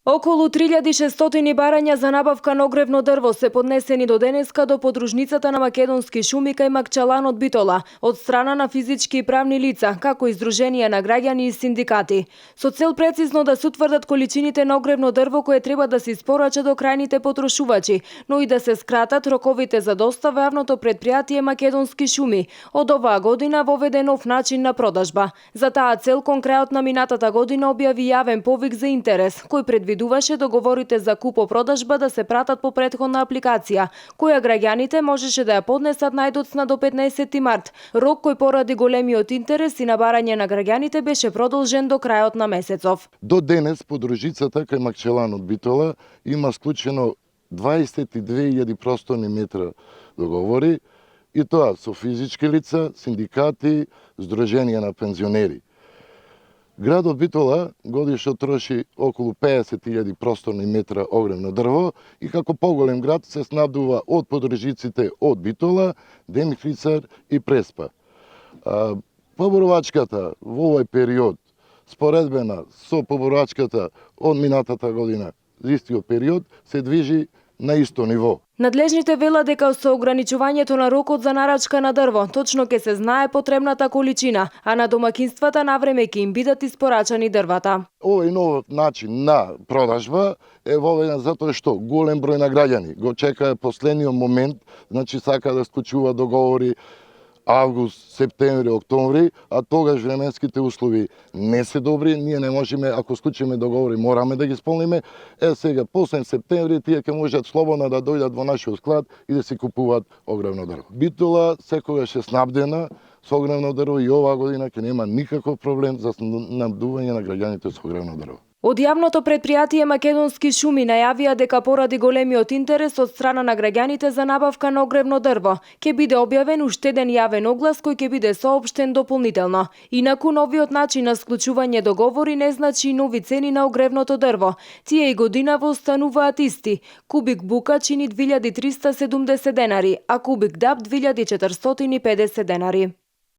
Околу 3600 барања за набавка на огревно дрво се поднесени до денеска до подружницата на Македонски шуми кај Макчалан од Битола од страна на физички и правни лица, како и здруженија на граѓани и синдикати. Со цел прецизно да се утврдат количините на огревно дрво кое треба да се испорача до крајните потрошувачи, но и да се скратат роковите за достава, јавното претпријатие Македонски шуми од оваа година воведе нов начин на продажба. За таа цел кон крајот на минатата година објави јавен повик за интерес, кој предвидуваше договорите за купо-продажба да се пратат по претходна апликација, која граѓаните можеше да ја поднесат најдоцна до 15 март, рок кој поради големиот интерес и на барање на граѓаните беше продолжен до крајот на месецов. До денес подружицата кај Макчалан од Битола има склучено 22.000 просторни метра договори, и тоа со физички лица, синдикати, здруженија на пензионери. Градот Битола годишно троши околу 50.000 просторни метра огревно дрво и како поголем град се снабдува од подружиците од Битола, Демихрицар и Преспа. Поборувачката во овој период, споредбена со поборувачката од минатата година за истиот период, се движи на исто ниво. Надлежните велат дека со ограничувањето на рокот за нарачка на дрво, точно ќе се знае потребната количина, а на домакинствата навреме ќе им бидат испорачани дрвата. Овој нов начин на продажба е воведен затоа што голем број на граѓани го чекаа последниот момент, значи сака да склучува договори август, септември, октомври, а тогаш временските услови не се добри, ние не можеме, ако склучиме договори, мораме да ги исполниме. Сега, после септември, тие ќе можат слободно да дојдат во нашиот склад и да си купуваат огревно дрво. Битола секогаш е снабдена со огревно дрво и оваа година ќе нема никаков проблем за снабдување на граѓаните со огревно дрво. Од јавното претпријатие Македонски шуми најавија дека поради големиот интерес од страна на граѓаните за набавка на огревно дрво, ќе биде објавен уште еден јавен оглас кој ќе биде соопштен дополнително. Инаку новиот начин на склучување договори не значи и нови цени на огревното дрво. Тие и годинава остануваат исти. Кубик бука чини 2370 денари, а кубик даб 2450 денари.